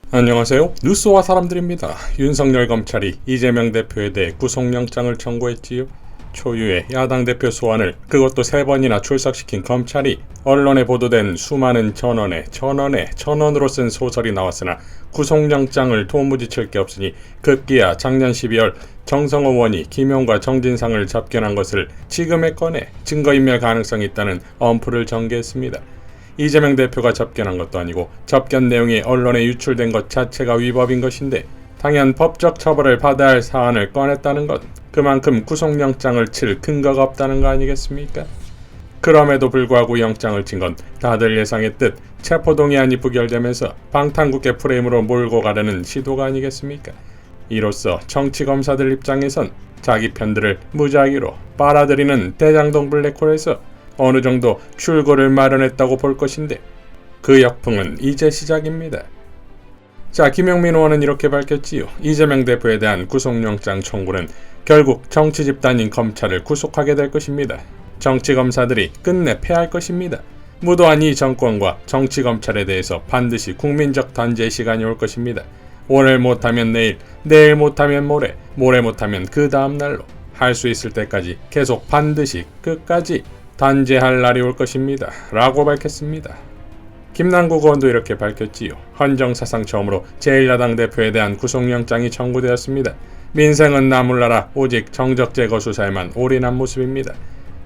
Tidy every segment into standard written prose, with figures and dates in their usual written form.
안녕하세요. 뉴스와 사람들입니다. 윤석열 검찰이 이재명 대표에 대해 구속영장을 청구했지요. 초유의 야당 대표 소환을 그것도 3번이나 출석시킨 검찰이 언론에 보도된 수많은 천원으로 쓴 소설이 나왔으나 구속영장을 도무지 칠 게 없으니 급기야 작년 12월 정성호 의원이 김용과 정진상을 접견한 것을 지금에 꺼내 증거인멸 가능성이 있다는 엄포를 전개했습니다. 이재명 대표가 접견한 것도 아니고 접견 내용이 언론에 유출된 것 자체가 위법인 것인데 당연 법적 처벌을 받아야 할 사안을 꺼냈다는 것, 그만큼 구속영장을 칠 근거가 없다는 거 아니겠습니까? 그럼에도 불구하고 영장을 친 건 다들 예상했듯 체포동의안이 부결되면서 방탄국회 프레임으로 몰고 가려는 시도가 아니겠습니까? 이로써 정치검사들 입장에선 자기 편들을 무작위로 빨아들이는 대장동 블랙홀에서 어느 정도 출구를 마련했다고 볼 것인데 그 역풍은 이제 시작입니다. 자, 김용민 의원은 이렇게 밝혔지요. 이재명 대표에 대한 구속영장 청구는 결국 정치 집단인 검찰을 구속하게 될 것입니다. 정치검사들이 끝내 패할 것입니다. 무도한 이 정권과 정치검찰에 대해서 반드시 국민적 단죄의 시간이 올 것입니다. 오늘 못하면 내일, 내일 못하면 모레, 모레 못하면 그 다음 날로 할 수 있을 때까지 계속 반드시 끝까지 단죄할 날이 올 것입니다. 라고 밝혔습니다. 김남국 의원도 이렇게 밝혔지요. 헌정사상 처음으로 제1야당 대표에 대한 구속영장이 청구되었습니다. 민생은 나몰라라 오직 정적제거 수사에만 올인한 모습입니다.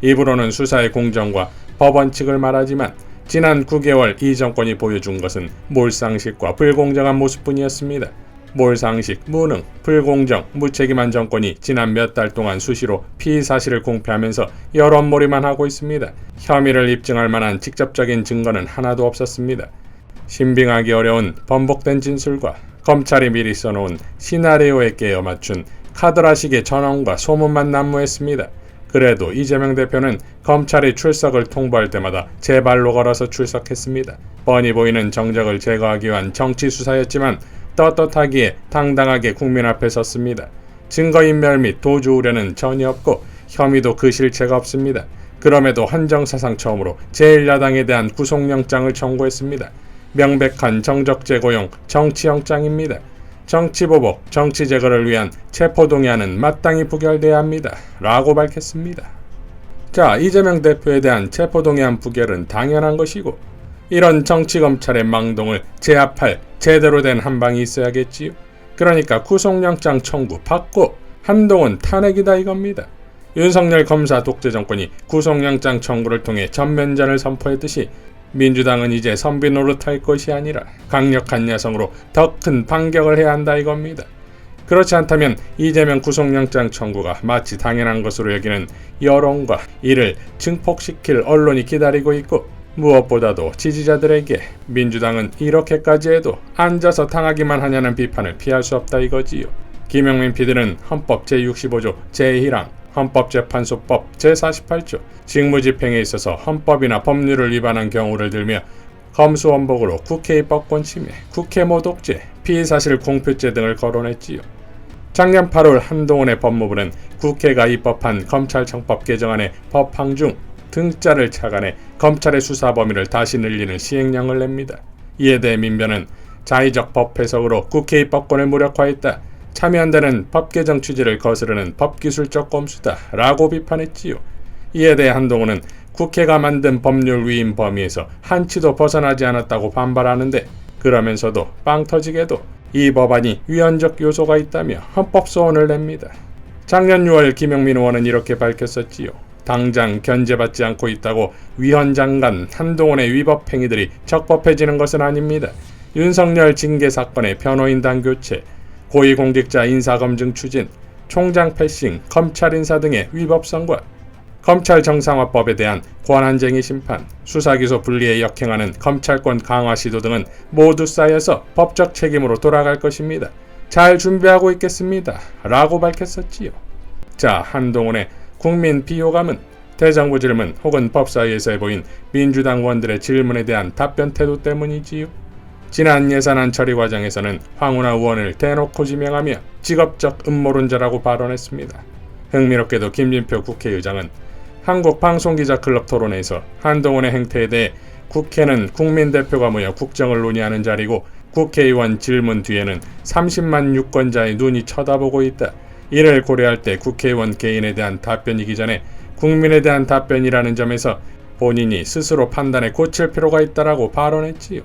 입으로는 수사의 공정과 법원칙을 말하지만 지난 9개월 이 정권이 보여준 것은 몰상식과 불공정한 모습뿐이었습니다. 몰상식, 무능, 불공정, 무책임한 정권이 지난 몇 달 동안 수시로 피의 사실을 공표하면서 여론몰이만 하고 있습니다. 혐의를 입증할 만한 직접적인 증거는 하나도 없었습니다. 신빙하기 어려운 번복된 진술과 검찰이 미리 써놓은 시나리오에 깨어 맞춘 카드라식의 전언과 소문만 난무했습니다. 그래도 이재명 대표는 검찰이 출석을 통보할 때마다 제 발로 걸어서 출석했습니다. 뻔히 보이는 정적을 제거하기 위한 정치 수사였지만 떳떳하기에 당당하게 국민 앞에 섰습니다. 증거인멸 및 도주 우려는 전혀 없고 혐의도 그 실체가 없습니다. 그럼에도 헌정사상 처음으로 제1야당에 대한 구속영장을 청구했습니다. 명백한 정적제고용 정치영장입니다. 정치보복, 정치제거를 위한 체포동의안은 마땅히 부결돼야 합니다. 라고 밝혔습니다. 자, 이재명 대표에 대한 체포동의안 부결은 당연한 것이고 이런 정치검찰의 망동을 제압할 제대로 된 한방이 있어야겠지요. 그러니까 구속영장 청구 받고 한동훈 탄핵이다 이겁니다. 윤석열 검사 독재 정권이 구속영장 청구를 통해 전면전을 선포했듯이 민주당은 이제 선비 노릇할 것이 아니라 강력한 야성으로 더 큰 반격을 해야 한다 이겁니다. 그렇지 않다면 이재명 구속영장 청구가 마치 당연한 것으로 여기는 여론과 이를 증폭시킬 언론이 기다리고 있고 무엇보다도 지지자들에게 민주당은 이렇게까지 해도 앉아서 당하기만 하냐는 비판을 피할 수 없다 이거지요. 김용민 PD는 헌법 제65조 제1항, 헌법재판소법 제48조, 직무집행에 있어서 헌법이나 법률을 위반한 경우를 들며 검수원복으로 국회 입법권 침해, 국회 모독죄, 피의사실 공표죄 등을 거론했지요. 작년 8월 한동훈의 법무부는 국회가 입법한 검찰청법 개정안의 법항 중 등자를 착안해 검찰의 수사 범위를 다시 늘리는 시행령을 냅니다. 이에 대해 민변은 자의적 법 해석으로 국회 입법권을 무력화했다. 참여한다는 법 개정 취지를 거스르는 법기술적 꼼수다. 라고 비판했지요. 이에 대해 한동훈은 국회가 만든 법률 위임 범위에서 한치도 벗어나지 않았다고 반발하는데 그러면서도 빵 터지게도 이 법안이 위헌적 요소가 있다며 헌법소원을 냅니다. 작년 6월 김용민 의원은 이렇게 밝혔었지요. 당장 견제받지 않고 있다고 위헌장관 한동훈의 위법 행위들이 적법해지는 것은 아닙니다. 윤석열 징계 사건의 변호인단 교체, 고위공직자 인사검증 추진, 총장 패싱, 검찰 인사 등의 위법성과 검찰 정상화법에 대한 권한쟁의 심판, 수사기소 분리에 역행하는 검찰권 강화 시도 등은 모두 쌓여서 법적 책임으로 돌아갈 것입니다. 잘 준비하고 있겠습니다. 라고 밝혔었지요. 자, 한동훈의 국민 비호감은 대정부 질문 혹은 법사위에서 보인 민주당 의원들의 질문에 대한 답변 태도 때문이지요. 지난 예산안 처리 과정에서는 황운하 의원을 대놓고 지명하며 직업적 음모론자라고 발언했습니다. 흥미롭게도 김진표 국회의장은 한국방송기자클럽 토론회에서 한동훈의 행태에 대해 국회는 국민 대표가 모여 국정을 논의하는 자리고 국회의원 질문 뒤에는 30만 유권자의 눈이 쳐다보고 있다. 이를 고려할 때 국회의원 개인에 대한 답변이기 전에 국민에 대한 답변이라는 점에서 본인이 스스로 판단에 고칠 필요가 있다라고 발언했지요.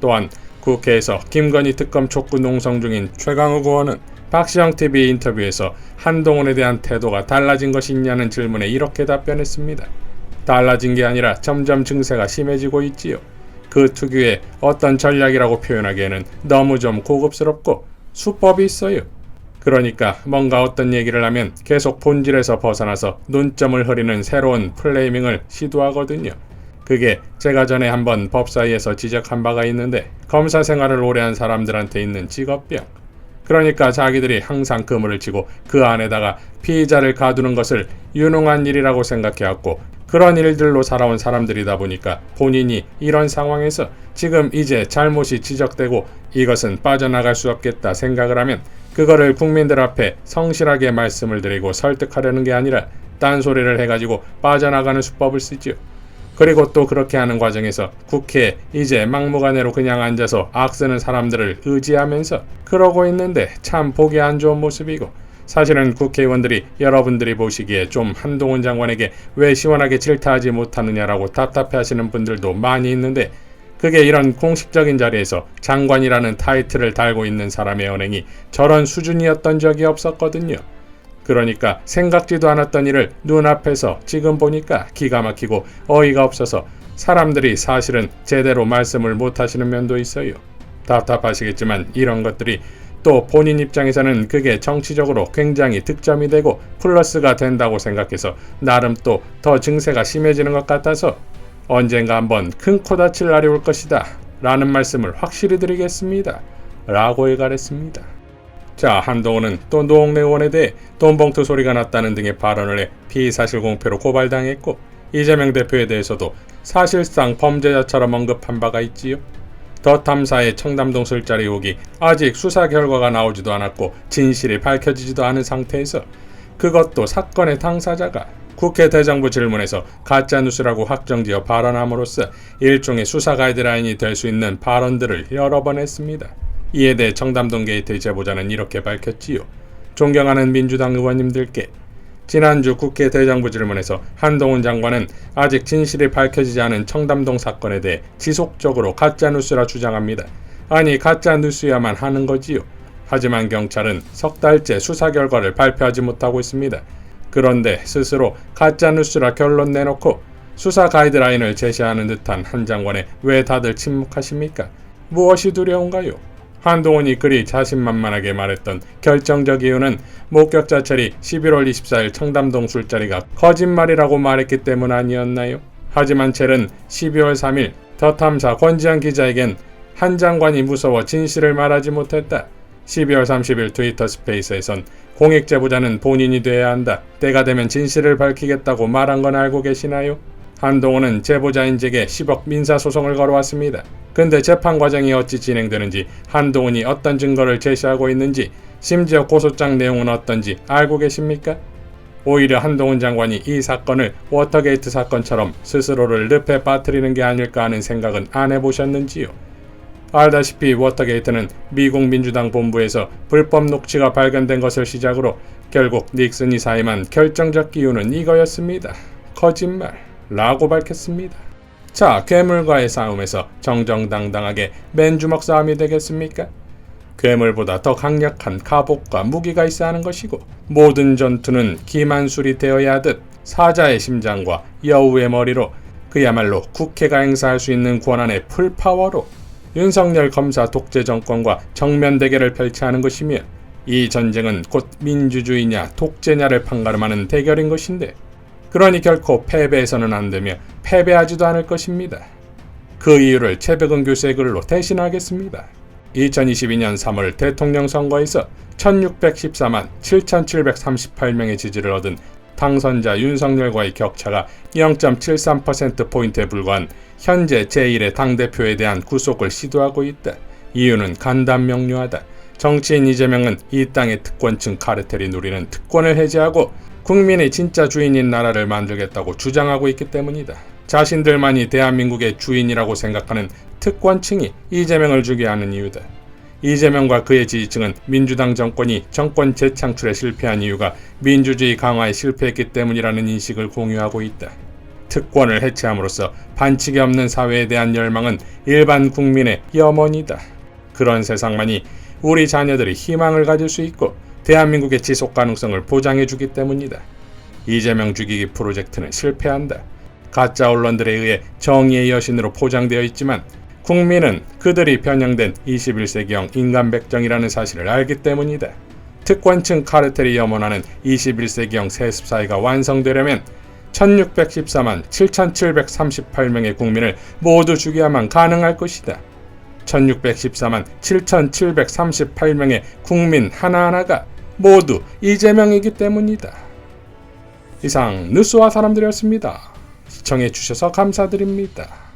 또한 국회에서 김건희 특검 촉구 농성 중인 최강욱 의원은 박시영TV 인터뷰에서 한동훈에 대한 태도가 달라진 것이 있냐는 질문에 이렇게 답변했습니다. 달라진 게 아니라 점점 증세가 심해지고 있지요. 그 특유의 어떤 전략이라고 표현하기에는 너무 좀 고급스럽고 수법이 있어요. 그러니까 뭔가 어떤 얘기를 하면 계속 본질에서 벗어나서 논점을 흐리는 새로운 플레이밍을 시도하거든요. 그게 제가 전에 한번 법사위에서 지적한 바가 있는데 검사 생활을 오래 한 사람들한테 있는 직업병. 그러니까 자기들이 항상 그물을 치고 그 안에다가 피의자를 가두는 것을 유능한 일이라고 생각해왔고 그런 일들로 살아온 사람들이다 보니까 본인이 이런 상황에서 지금 이제 잘못이 지적되고 이것은 빠져나갈 수 없겠다 생각을 하면 그거를 국민들 앞에 성실하게 말씀을 드리고 설득하려는 게 아니라 딴소리를 해가지고 빠져나가는 수법을 쓰죠. 그리고 또 그렇게 하는 과정에서 국회에 이제 막무가내로 그냥 앉아서 악쓰는 사람들을 의지하면서 그러고 있는데 참 보기 안 좋은 모습이고 사실은 국회의원들이 여러분들이 보시기에 좀 한동훈 장관에게 왜 시원하게 질타하지 못하느냐라고 답답해하시는 분들도 많이 있는데 그게 이런 공식적인 자리에서 장관이라는 타이틀을 달고 있는 사람의 언행이 저런 수준이었던 적이 없었거든요. 그러니까 생각지도 않았던 일을 눈앞에서 지금 보니까 기가 막히고 어이가 없어서 사람들이 사실은 제대로 말씀을 못하시는 면도 있어요. 답답하시겠지만 이런 것들이 또 본인 입장에서는 그게 정치적으로 굉장히 득점이 되고 플러스가 된다고 생각해서 나름 또 더 증세가 심해지는 것 같아서 언젠가 한번 큰 코 다칠 날이 올 것이다 라는 말씀을 확실히 드리겠습니다 라고 일갈했습니다. 자, 한동훈은 또 노웅래 의원에 대해 돈봉투 소리가 났다는 등의 발언을 해 피의사실 공표로 고발당했고 이재명 대표에 대해서도 사실상 범죄자처럼 언급한 바가 있지요. 더 탐사의 청담동 술자리 의혹이 아직 수사 결과가 나오지도 않았고 진실이 밝혀지지도 않은 상태에서 그것도 사건의 당사자가 국회 대정부 질문에서 가짜뉴스라고 확정지어 발언함으로써 일종의 수사 가이드라인이 될 수 있는 발언들을 여러 번 했습니다. 이에 대해 청담동 게이트의 제보자는 이렇게 밝혔지요. 존경하는 민주당 의원님들께 지난주 국회 대정부 질문에서 한동훈 장관은 아직 진실이 밝혀지지 않은 청담동 사건에 대해 지속적으로 가짜뉴스라 주장합니다. 아니 가짜뉴스야만 하는 거지요. 하지만 경찰은 석 달째 수사 결과를 발표하지 못하고 있습니다. 그런데 스스로 가짜뉴스라 결론 내놓고 수사 가이드라인을 제시하는 듯한 한 장관에 왜 다들 침묵하십니까? 무엇이 두려운가요? 한동훈이 그리 자신만만하게 말했던 결정적 이유는 목격자 첼이 11월 24일 청담동 술자리가 거짓말이라고 말했기 때문 아니었나요? 하지만 첼은 12월 3일 더 탐사 권지현 기자에겐 한 장관이 무서워 진실을 말하지 못했다. 12월 30일 트위터 스페이스에선 공익 제보자는 본인이 돼야 한다. 때가 되면 진실을 밝히겠다고 말한 건 알고 계시나요? 한동훈은 제보자인에게 10억 민사소송을 걸어왔습니다. 근데 재판 과정이 어찌 진행되는지, 한동훈이 어떤 증거를 제시하고 있는지, 심지어 고소장 내용은 어떤지 알고 계십니까? 오히려 한동훈 장관이 이 사건을 워터게이트 사건처럼 스스로를 늪에 빠뜨리는 게 아닐까 하는 생각은 안 해보셨는지요? 알다시피 워터게이트는 미국 민주당 본부에서 불법 녹취가 발견된 것을 시작으로 결국 닉슨 이사에만 결정적 이유는 이거였습니다. 거짓말 라고 밝혔습니다. 자, 괴물과의 싸움에서 정정당당하게 맨주먹 싸움이 되겠습니까? 괴물보다 더 강력한 갑옷과 무기가 있어야 하는 것이고 모든 전투는 기만술이 되어야 하듯 사자의 심장과 여우의 머리로 그야말로 국회가 행사할 수 있는 권한의 풀파워로 윤석열 검사 독재 정권과 정면 대결을 펼쳐하는 것이며 이 전쟁은 곧 민주주의냐 독재냐를 판가름하는 대결인 것인데 그러니 결코 패배해서는 안되며 패배하지도 않을 것입니다. 그 이유를 최백은 교수의 글로 대신하겠습니다. 2022년 3월 대통령 선거에서 1614만 7738명의 지지를 얻은 당선자 윤석열과의 격차가 0.73%포인트에 불과한 현재 제1의 당대표에 대한 구속을 시도하고 있다. 이유는 간단명료하다. 정치인 이재명은 이 땅의 특권층 카르텔이 누리는 특권을 해제하고 국민의 진짜 주인인 나라를 만들겠다고 주장하고 있기 때문이다. 자신들만이 대한민국의 주인이라고 생각하는 특권층이 이재명을 죽게 하는 이유다. 이재명과 그의 지지층은 민주당 정권이 정권 재창출에 실패한 이유가 민주주의 강화에 실패했기 때문이라는 인식을 공유하고 있다. 특권을 해체함으로써 반칙이 없는 사회에 대한 열망은 일반 국민의 염원이다. 그런 세상만이 우리 자녀들이 희망을 가질 수 있고 대한민국의 지속 가능성을 보장해주기 때문이다. 이재명 죽이기 프로젝트는 실패한다. 가짜 언론들에 의해 정의의 여신으로 포장되어 있지만 국민은 그들이 편향된 21세기형 인간백정이라는 사실을 알기 때문이다. 특권층 카르텔이 염원하는 21세기형 세습사회가 완성되려면 1614만 7738명의 국민을 모두 죽여야만 가능할 것이다. 1614만 7738명의 국민 하나하나가 모두 이재명이기 때문이다. 이상 뉴스와 사람들이었습니다. 시청해주셔서 감사드립니다.